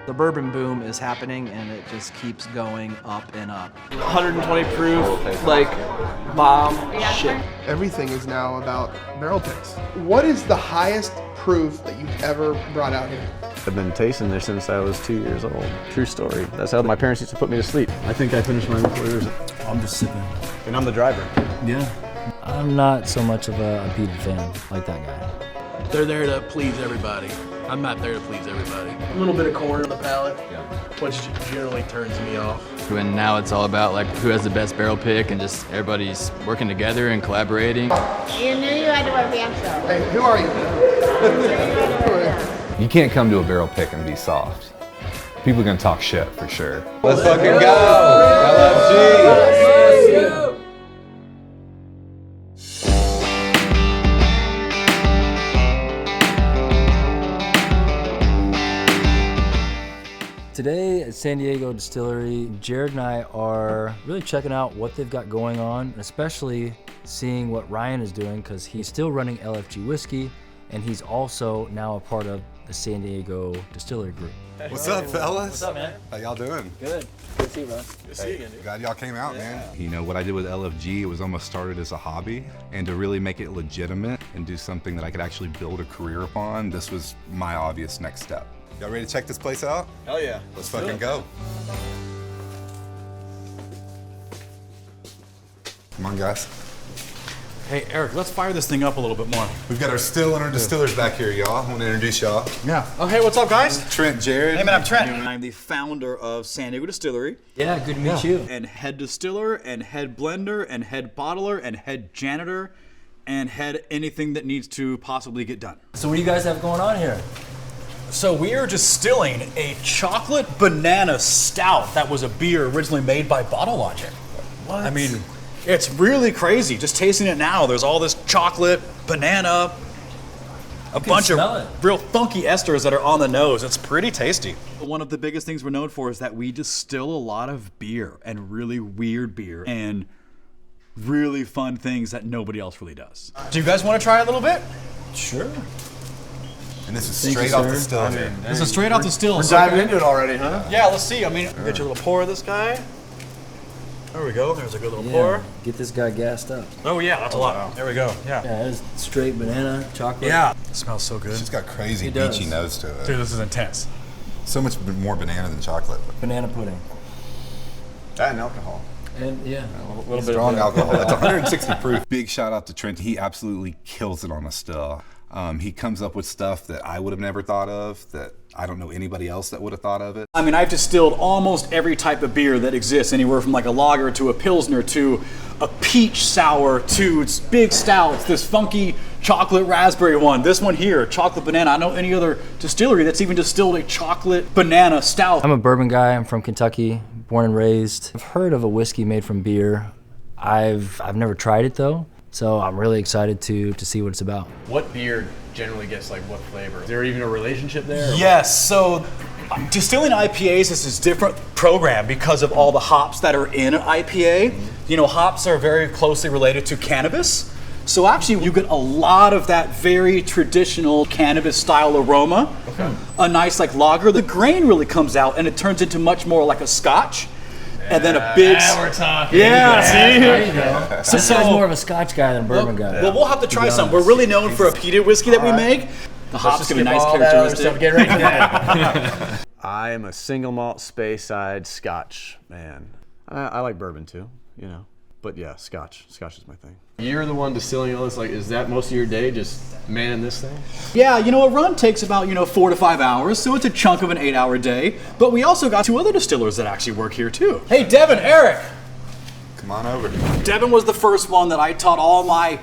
The bourbon boom is happening and it just keeps going up and up. 120 proof, like bomb shit. Everything is now about barrel picks. What is the highest proof that you've ever brought out here? I've been tasting this since I was 2 years old. True story. That's how my parents used to put me to sleep. I think I finished mine before yours. I'm just sipping. And I'm the driver. Yeah. I'm not so much of a Peter fan like that guy. They're there to please everybody. I'm not there to please everybody. A little bit of corn on the palate, which generally turns me off. When now it's all about like who has the best barrel pick and just everybody's working together and collaborating. You knew you had to wear pants though. Hey, who are you? You can't come to a barrel pick and be soft. People are gonna talk shit for sure. Let's fucking go! LFG! Today at San Diego Distillery, Jared and I are really checking out what they've got going on, especially seeing what Ryan is doing because he's still running LFG whiskey and he's also now a part of the San Diego Distillery group. What's up, fellas? What's up, man? How y'all doing? Good. Good to see you, bro. Good to see you again, dude. Glad y'all came out, man. You know, what I did with LFG, it was almost started as a hobby, and to really make it legitimate and do something that I could actually build a career upon, this was my obvious next step. Y'all ready to check this place out? Hell yeah. Let's fucking go. Come on, guys. Hey, Eric, let's fire this thing up a little bit more. We've got our still and our distillers back here, y'all. I want to introduce y'all. Yeah. Oh, hey, what's up, guys? Trent, Jared. Hey, man, I'm Trent. I'm the founder of San Diego Distillery. Yeah, good to meet you. And head distiller, and head blender, and head bottler, and head janitor, and head anything that needs to possibly get done. So what do you guys have going on here? So we are distilling a chocolate banana stout that was a beer originally made by Bottle Logic. What? I mean, it's really crazy. Just tasting it now, there's all this chocolate, banana, a bunch of real funky esters that are on the nose. It's pretty tasty. One of the biggest things we're known for is that we distill a lot of beer and really weird beer and really fun things that nobody else really does. Do you guys want to try a little bit? Sure. And this is straight off the still. This is straight off the still. We're diving into it already, huh? Yeah, let's see. I mean, get your little pour of this guy. There we go. There's a good little pour. Get this guy gassed up. Oh yeah, that's a lot. There we go. Yeah. Yeah, it's straight banana, chocolate. Yeah. It smells so good. It's just got crazy It does. beachy nose to it. Dude, this is intense. So much more banana than chocolate. Banana pudding. And alcohol. And yeah. A little bit Strong of alcohol. It's 160 proof. Big shout out to Trent. He absolutely kills it on a still. He comes up with stuff that I would have never thought of, that I don't know anybody else that would have thought of it. I mean, I've distilled almost every type of beer that exists, anywhere from like a lager to a pilsner to a peach sour to its big stouts, this funky chocolate raspberry one, this one here, chocolate banana. I don't know any other distillery that's even distilled a chocolate banana stout. I'm a bourbon guy. I'm from Kentucky, born and raised. I've heard of a whiskey made from beer. I've never tried it though. So I'm really excited to see what it's about. What beer generally gets like what flavor? Is there even a relationship there? Yes, so distilling IPAs is this different program because of all the hops that are in an IPA. You know, hops are very closely related to cannabis. So actually you get a lot of that very traditional cannabis style aroma. Okay. A nice like lager. The grain really comes out and it turns into much more like a scotch. And then a big. We're talking. Yeah, see? There you go. So this guy's more of a Scotch guy than a bourbon guy. Well, we'll have to try some. We're really known for a peated whiskey that we make. The hops give a nice characteristic. Get right to I am a single malt Speyside Scotch man. I like bourbon too, you know. But yeah, Scotch is my thing. You're the one distilling all this. Like, is that most of your day just manning this thing? Yeah, you know, a run takes about, 4 to 5 hours, so it's a chunk of an 8-hour day. But we also got 2 other distillers that actually work here too. Hey, Devin, Eric. Come on over. Devin was the first one that I taught all my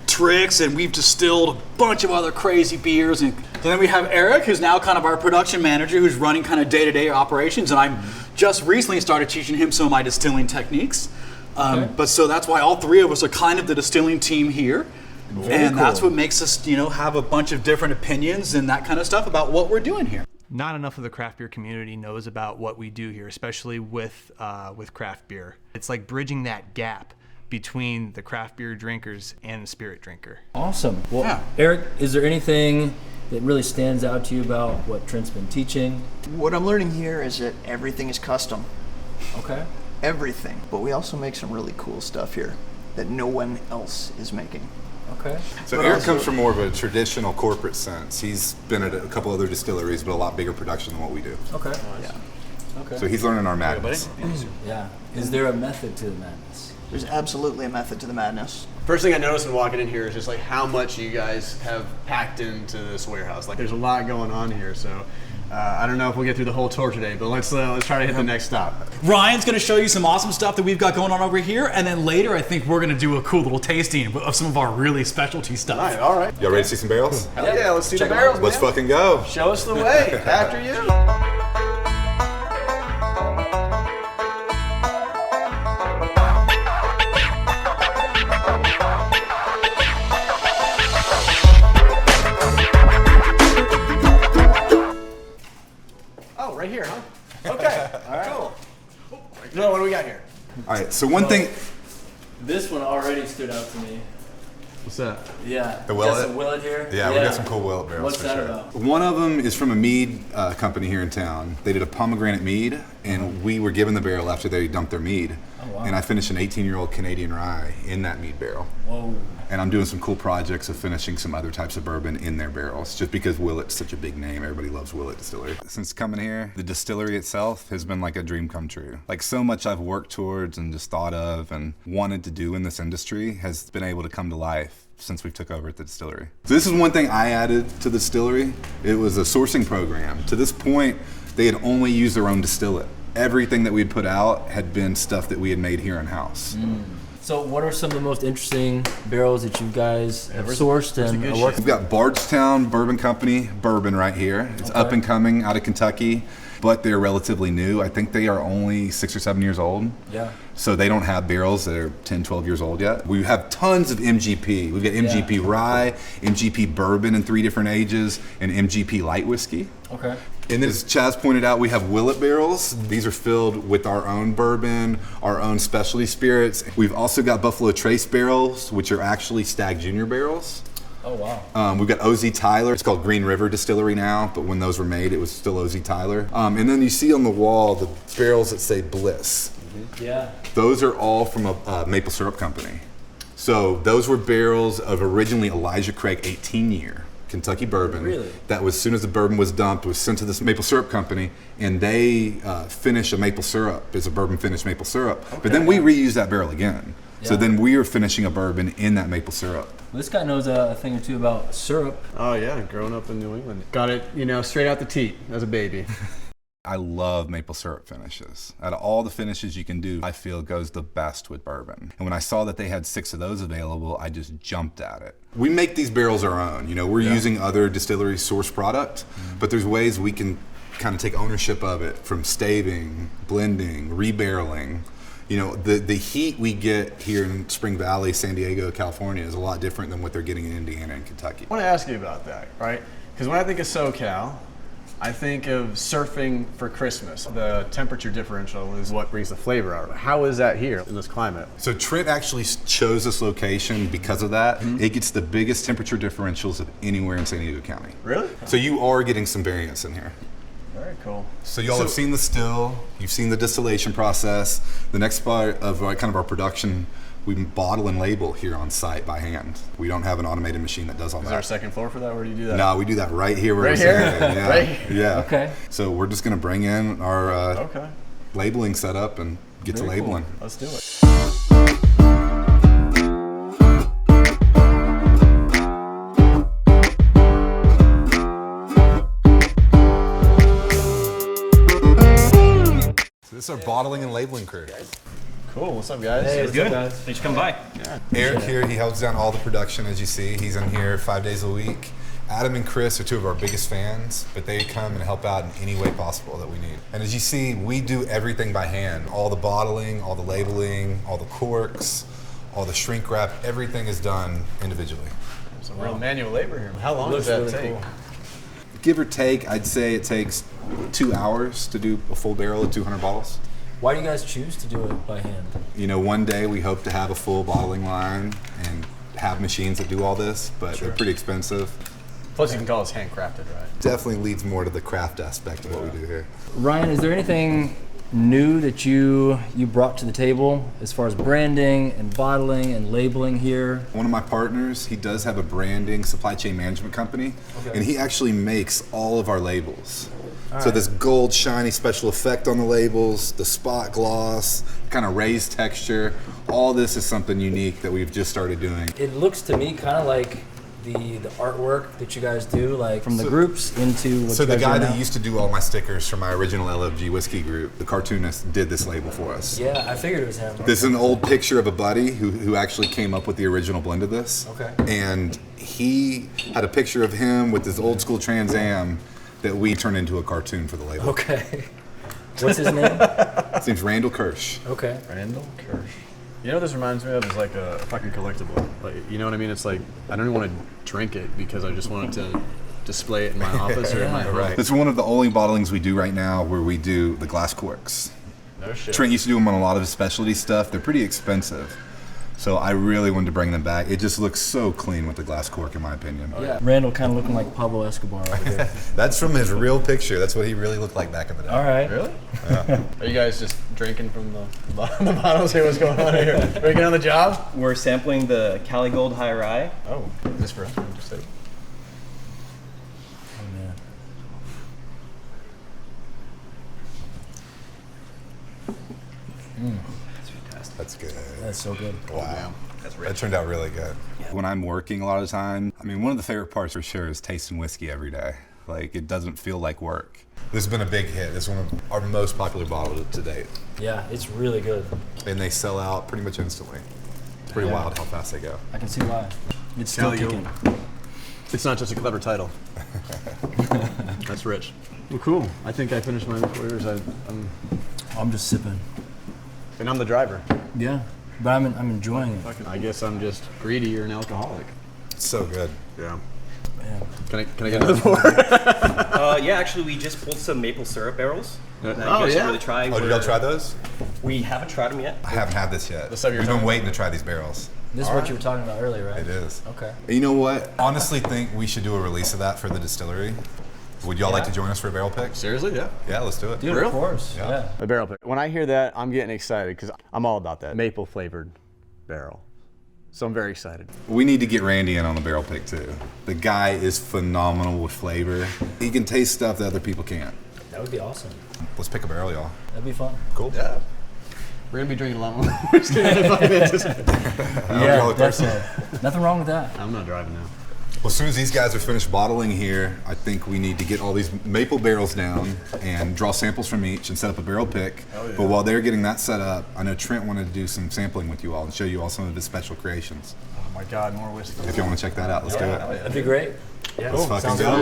tricks, and we've distilled a bunch of other crazy beers. And then we have Eric, who's now kind of our production manager, who's running kind of day-to-day operations. And I'm just recently started teaching him some of my distilling techniques. But so that's why all 3 of us are kind of the distilling team here. And that's what makes us, have a bunch of different opinions and that kind of stuff about what we're doing here. Not enough of the craft beer community knows about what we do here, especially with craft beer. It's like bridging that gap between the craft beer drinkers and the spirit drinker. Awesome. Well, Yeah. Eric, is there anything that really stands out to you about what Trent's been teaching? What I'm learning here is that everything is custom. Okay. Everything. But we also make some really cool stuff here that no one else is making. Okay. So But Eric also- comes from more of a traditional corporate sense. He's been at a couple other distilleries, but a lot bigger production than what we do. Okay. Yeah. Okay. So he's learning our madness. Yeah. Is there a method to the madness? There's absolutely a method to the madness. First thing I noticed when walking in here is just like how much you guys have packed into this warehouse. Like there's a lot going on here, so I don't know if we'll get through the whole tour today, but let's try to hit the next stop. Ryan's going to show you some awesome stuff that we've got going on over here, and then later I think we're going to do a cool little tasting of some of our really specialty stuff. All right. Y'all ready to see some barrels? Hell yeah, let's see the Check 'em barrels, out. Let's man. fucking go. Show us the way. After you. Oh, right here, huh? Okay. All right. Cool. No, what do we got here? All right, so one thing, This one already stood out to me. What's that? Yeah. The Got Willet? some Willet here? yeah, we got some cool Willet barrels What's for that sure. about? One of them is from a mead company here in town. They did a pomegranate mead, and we were given the barrel after they dumped their mead. Oh, wow. And I finished an 18-year-old Canadian rye in that mead barrel. Whoa. And I'm doing some cool projects of finishing some other types of bourbon in their barrels, just because Willet's such a big name. Everybody loves Willet Distillery. Since coming here, the distillery itself has been like a dream come true. Like so much I've worked towards and just thought of and wanted to do in this industry has been able to come to life since we took over at the distillery. So this is one thing I added to the distillery. It was a sourcing program. To this point, they had only used their own distillate. Everything that we'd put out had been stuff that we had made here in-house. So what are some of the most interesting barrels that you guys have sourced and are working? We've got Bardstown Bourbon Company bourbon right here. It's up and coming out of Kentucky, but they're relatively new. I think they are only 6 or 7 years old. Yeah. So they don't have barrels that are 10, 12 years old yet. We have tons of MGP. We've got MGP rye, MGP bourbon in 3 different ages, and MGP light whiskey. Okay. And then as Chaz pointed out, we have Willet barrels. These are filled with our own bourbon, our own specialty spirits. We've also got Buffalo Trace barrels, which are actually Stag Junior barrels. Oh, wow. We've got OZ Tyler. It's called Green River Distillery now, but when those were made, it was still OZ Tyler. And then you see on the wall the barrels that say Bliss. Yeah. Those are all from a maple syrup company. So those were barrels of originally Elijah Craig 18-year Kentucky bourbon. Really? That was, as soon as the bourbon was dumped, was sent to this maple syrup company, and they finish a maple syrup as a bourbon finished maple syrup. But then we reuse that barrel again. So Yeah. then we are finishing a bourbon in that maple syrup. This guy knows a thing or two about syrup. Oh yeah, growing up in New England. Got it, straight out the teat as a baby. I love maple syrup finishes. Out of all the finishes you can do, I feel goes the best with bourbon. And when I saw that they had 6 of those available, I just jumped at it. We make these barrels our own. We're using other distillery source product, but there's ways we can kind of take ownership of it, from staving, blending, rebarreling. The heat we get here in Spring Valley, San Diego, California is a lot different than what they're getting in Indiana and Kentucky. I want to ask you about that, right? Because when I think of SoCal, I think of surfing for Christmas. The temperature differential is what brings the flavor out. How is that here in this climate? So Trent actually chose this location because of that. It gets the biggest temperature differentials of anywhere in San Diego County. Really? So you are getting some variance in here. Very cool. So y'all have seen the still, you've seen the distillation process. The next part of kind of our production, we bottle and label here on site by hand. We don't have an automated machine that does all Is that. there a second floor for that? Where do you do that? No, we do that right here. Where Right we're here? sitting. Yeah. Right here? Yeah. Okay. So we're just gonna bring in our labeling setup and get to Very cool. labeling. Let's do it. So this is our bottling and labeling crew. Cool. What's up, guys? Hey, what's up, guys? Thanks for coming by. Eric here, he helps down all the production, as you see. He's in here 5 days a week. Adam and Chris are 2 of our biggest fans, but they come and help out in any way possible that we need. And as you see, we do everything by hand. All the bottling, all the labeling, all the corks, all the shrink wrap, everything is done individually. Some real manual labor here. How long Looks does that really take? cool. Give or take, I'd say it takes 2 hours to do a full barrel of 200 bottles. Why do you guys choose to do it by hand? One day we hope to have a full bottling line and have machines that do all this, but they're pretty expensive. Plus, you can call us handcrafted, right? Definitely leads more to the craft aspect of what we do here. Ryan, is there anything new that you brought to the table as far as branding and bottling and labeling here? One of my partners, he does have a branding supply chain management company, and he actually makes all of our labels. So this gold shiny special effect on the labels, the spot gloss, kind of raised texture, all this is something unique that we've just started doing. It looks to me kind of like the artwork that you guys do, like from the groups into what So you the guys guy do that now? used to do all my stickers for my original LFG whiskey group, the cartoonist, did this label for us. Yeah, I figured it was him. This is an old picture of a buddy who actually came up with the original blend of this. Okay. And he had a picture of him with this old school Trans Am that we turned into a cartoon for the label. Okay. What's his name? His name's Randall Kirsch. Okay. Randall Kirsch. You know what this reminds me of? Is like a fucking collectible. Like, you know what I mean? It's like, I don't even want to drink it because I just wanted to display it in my office or in my home. Right. This is one of the only bottlings we do right now where we do the glass corks. No shit. Trent used to do them on a lot of his specialty stuff. They're pretty expensive. So I really wanted to bring them back. It just looks so clean with the glass cork, in my opinion. Yeah. Randall kind of looking like Pablo Escobar over here. That's from his real picture. That's what he really looked like back in the day. All right. Really? Yeah. Are you guys just drinking from the bottles here? What's going on here? Are you getting on the job? We're sampling the Cali Gold High Rye. Oh, is this for us? Just say. Oh, man. That's fantastic. That's good. That's so good. Wow. That's rich. That turned out really good. When I'm working a lot of the time, I mean, one of the favorite parts for sure is tasting whiskey every day. Like, it doesn't feel like work. This has been a big hit. This is one of our most popular bottles to date. Yeah, it's really good. And they sell out pretty much instantly. It's pretty wild how fast they go. I can see why. It's still kicking. It's not just a clever title. That's rich. Well, cool. I think I finished mine before yours. I'm just sipping. And I'm the driver. Yeah, but I'm enjoying it. I guess I'm just greedy or an alcoholic. It's so good. Yeah. Man. Can I get another pour? Yeah, actually, we just pulled some maple syrup barrels. That you Oh, guys should yeah? really try. Oh, did y'all try those? We haven't tried them yet. I haven't had this yet. Let's have your We've been time. waiting to try these barrels. This is what you were talking about earlier, right? It is. Okay. And you know what? Honestly think we should do a release of that for the distillery. Would y'all like Yeah. to join us for a barrel pick? Seriously? Yeah. Yeah, let's do it. Dude, of course. Yeah. A barrel pick. When I hear that, I'm getting excited because I'm all about that maple flavored barrel. So I'm very excited. We need to get Randy in on the barrel pick too. The guy is phenomenal with flavor. He can taste stuff that other people can't. That would be awesome. Let's pick a barrel, y'all. That'd be fun. Cool. Yeah. We're gonna be drinking a lot more whiskey in 5 minutes. Yeah, definitely. Nothing wrong with that. I'm not driving now. Well, as soon as these guys are finished bottling here, I think we need to get all these maple barrels down and draw samples from each and set up a barrel pick. Oh, yeah. But while they're getting that set up, I know Trent wanted to do some sampling with you all and show you all some of his special creations. Oh my God, more whiskey. If you want to check that out, let's do it. That'd be great. Yeah. Let's fucking Sounds go.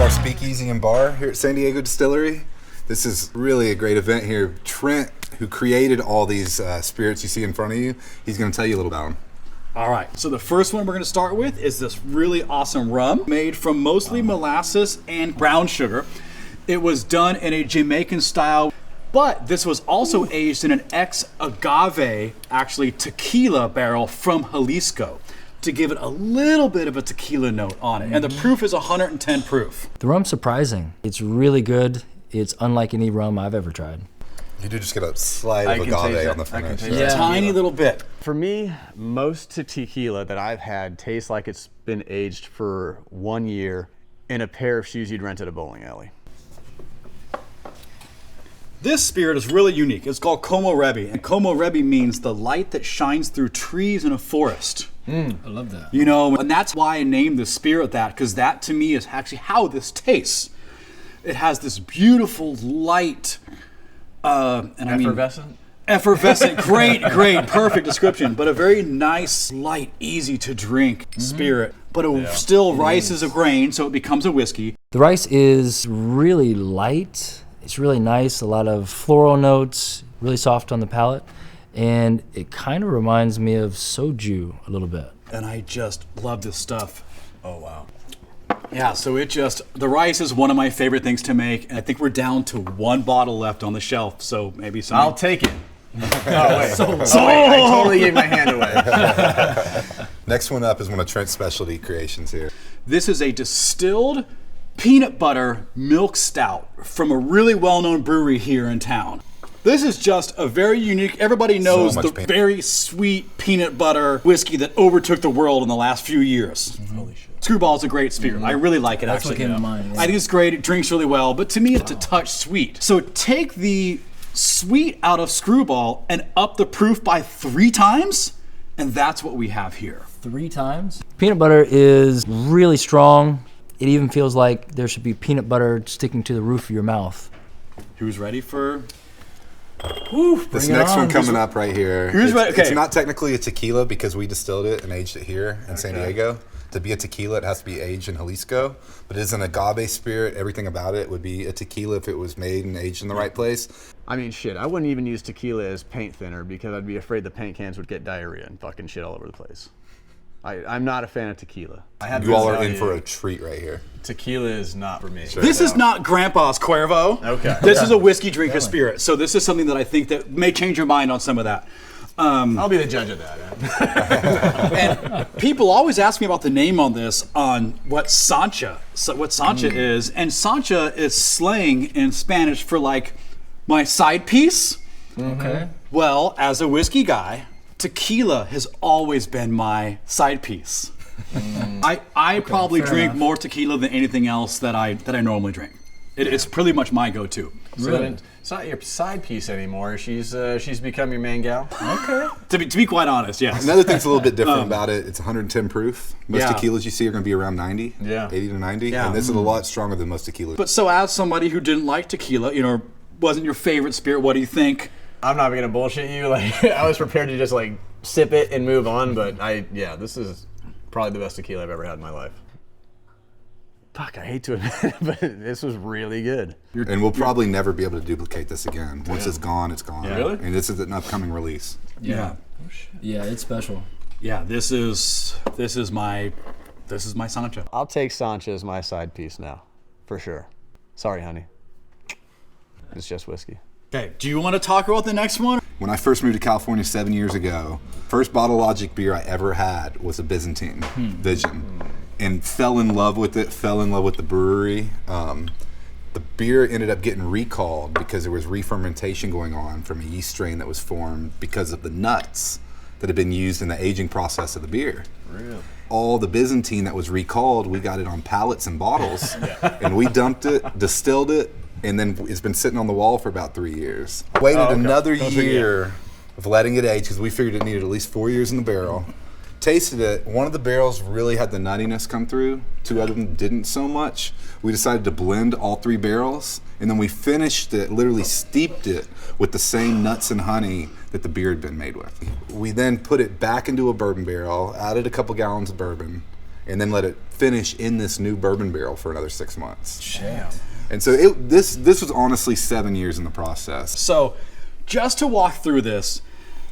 Speakeasy and Bar here at San Diego Distillery. This is really a great event here. Trent, who created all these spirits you see in front of you, he's going to tell you a little about them. All right, so the first one we're going to start with is this really awesome rum made from mostly molasses and brown sugar. It was done in a Jamaican style, but this was also aged in an ex-agave, actually tequila barrel from Jalisco, to give it a little bit of a tequila note on it. And the proof is 110 proof. The rum's surprising. It's really good. It's unlike any rum I've ever tried. You do just get a slide of agave on the finish. A tiny little bit. For me, most tequila that I've had tastes like it's been aged for 1 year in a pair of shoes you'd rent at a bowling alley. This spirit is really unique. It's called Como Rebi. And Como Rebi means the light that shines through trees in a forest. I love that. You know, and that's why I named the spirit that, because that to me is actually how this tastes. It has this beautiful light, Effervescent? Effervescent, great, perfect description, but a very nice, light, easy to drink spirit. But it still rises a grain, so it becomes a whiskey. The rice is really light. It's really nice, a lot of floral notes, really soft on the palate. And it kind of reminds me of soju a little bit. And I just love this stuff. Oh, wow. Yeah, so the rice is one of my favorite things to make. And I think we're down to 1 bottle left on the shelf, so maybe some. I'll take it. Oh, wait. I totally gave my hand away. Next one up is one of Trent's specialty creations here. This is a distilled peanut butter milk stout from a really well-known brewery here in town. This is just a very unique, everybody knows the very sweet peanut butter whiskey that overtook the world in the last few years. Holy shit. Screwball's a great spirit. I really like it, actually. That's what came to mind. Yeah. I think it's great. It drinks really well, but to me, it's a touch sweet. So take the sweet out of Screwball and up the proof by 3 times, and that's what we have here. 3 times? Peanut butter is really strong. It even feels like there should be peanut butter sticking to the roof of your mouth. Who's ready for... This next one coming up right here. Okay. It's not technically a tequila because we distilled it and aged it here in San Diego. To be a tequila, it has to be aged in Jalisco, but it is an agave spirit. Everything about it would be a tequila if it was made and aged in the right place. I mean, shit, I wouldn't even use tequila as paint thinner because I'd be afraid the paint cans would get diarrhea and fucking shit all over the place. I'm not a fan of tequila. You all are in for a treat right here. Tequila is not for me. Sure. This is not Grandpa's Cuervo. Okay. This is a whiskey drinker spirit. So this is something that I think that may change your mind on some of that. I'll be the judge of that. And people always ask me about the name on this, on what Sancha is, and Sancha is slang in Spanish for like my side piece. Okay. Well, as a whiskey guy, tequila has always been my side piece. I probably drink more tequila than anything else that I normally drink. It's pretty much my go-to. Really? It's not your side piece anymore. She's become your main gal. Okay. To be quite honest, yes. Another thing's a little bit different about it. It's 110 proof. Most Yeah. tequilas you see are going to be around 90, 80 to 90, and this is a lot stronger than most tequilas. But so as somebody who didn't like tequila, wasn't your favorite spirit, what do you think? I'm not gonna bullshit you. Like I was prepared to just like sip it and move on, but this is probably the best tequila I've ever had in my life. Fuck, I hate to admit it, but this was really good. And we'll probably never be able to duplicate this again. Once it's gone, it's gone. Yeah. Really? And this is an upcoming release. Yeah. Yeah, it's special. Yeah, this is my Sancha. I'll take Sancha as my side piece now, for sure. Sorry, honey. It's just whiskey. Okay, do you want to talk about the next one? When I first moved to California 7 years ago, first Bottle Logic beer I ever had was a Byzantine Vision. And fell in love with it, fell in love with the brewery. The beer ended up getting recalled because there was re-fermentation going on from a yeast strain that was formed because of the nuts that had been used in the aging process of the beer. Really? All the Byzantine that was recalled, we got it on pallets and bottles, and we dumped it, distilled it, and then it's been sitting on the wall for about 3 years. Waited another year of letting it age because we figured it needed at least 4 years in the barrel. Tasted it. One of the barrels really had the nuttiness come through. 2 of them didn't so much. We decided to blend all 3 barrels, and then we finished it, literally steeped it with the same nuts and honey that the beer had been made with. We then put it back into a bourbon barrel, added a couple gallons of bourbon, and then let it finish in this new bourbon barrel for another 6 months. Damn. And so this was honestly 7 years in the process. So, just to walk through this,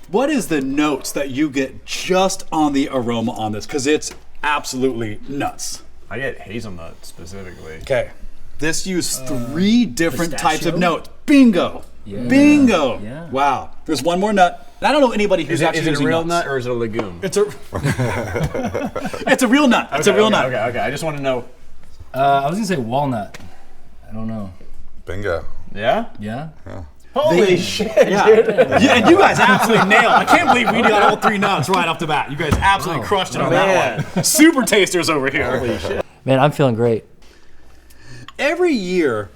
what is the notes that you get just on the aroma on this? Because it's absolutely nuts. I get hazelnut specifically. Okay. This used 3 different types of pistachio? notes. Bingo. Yeah. Bingo. Yeah. Wow. There's one more nut. And I don't know anybody who's actually Is it a using real nuts. nut or is it a legume? It's a It's a real nut. It's a real nut. Okay. I just want to know. I was gonna say walnut. I don't know. Bingo. Yeah? Yeah? Holy shit, Yeah. dude. Yeah, and you guys absolutely nailed. I can't believe we got all 3 nuts right off the bat. You guys absolutely crushed it on that one. Super tasters over here. Holy shit. Man, I'm feeling great. Every year,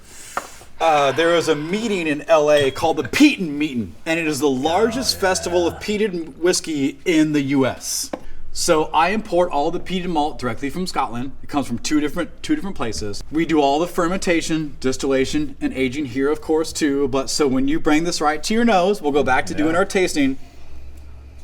there is a meeting in LA called the Peatin' Meetin', and it is the largest festival of peated whiskey in the US. So I import all the peated malt directly from Scotland. It comes from two different places. We do all the fermentation, distillation, and aging here, of course, too. But so when you bring this right to your nose, we'll go back to doing our tasting.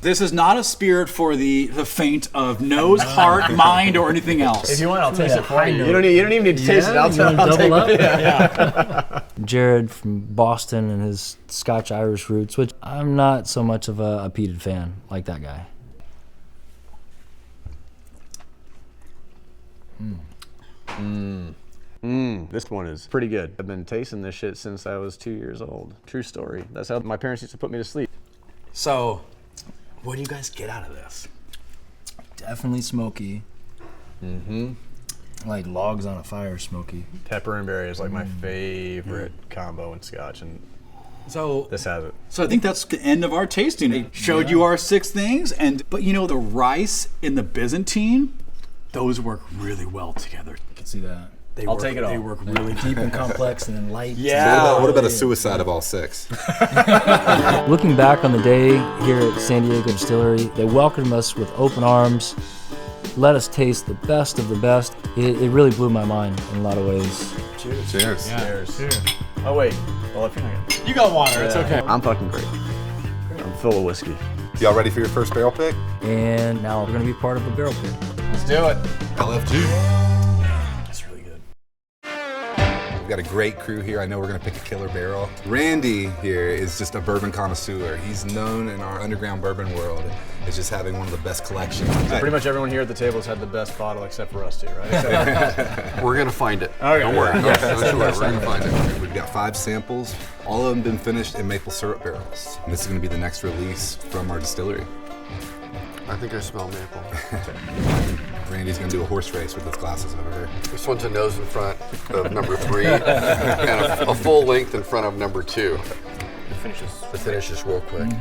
This is not a spirit for the faint of nose, heart, mind, or anything else. If you want, I'll taste it for you. You don't even need to taste it. I'll take it. Yeah. Jared from Boston and his Scotch-Irish roots, which I'm not so much of a peated fan like that guy. This one is pretty good. I've been tasting this shit since I was 2 years old. True story. That's how my parents used to put me to sleep. So, what do you guys get out of this? Definitely smoky. Like logs on a fire smoky. Pepper and berry is like my favorite combo in Scotch, and so this has it. So I think that's the end of our tasting. I showed you our 6 things, but you know the rice and the Byzantine, those work really well together. I can see that. I'll take it all. They work really Deep and complex and then light. So what about a suicide of all 6? Looking back on the day here at San Diego Distillery, they welcomed us with open arms, let us taste the best of the best. It really blew my mind in a lot of ways. Cheers. Cheers. Cheers. Oh wait, well if you're not gonna. You got water, it's okay. I'm fucking great. I'm full of whiskey. Y'all ready for your first barrel pick? And now we're gonna be part of a barrel pick. Let's do it. LFG. That's really good. We've got a great crew here. I know we're gonna pick a killer barrel. Randy here is just a bourbon connoisseur. He's known in our underground bourbon world as just having one of the best collections. Pretty much everyone here at the table has had the best bottle except for us two, right? We're gonna find it. Okay. Don't worry. Yeah, Don't worry. We're gonna find it. We've got 5 samples, all of them been finished in maple syrup barrels. And this is gonna be the next release from our distillery. I think I smell maple. Randy's gonna do a horse race with his glasses over here. This one's a nose in front of number 3 and a full length in front of number 2. Finish this. To finish this real quick.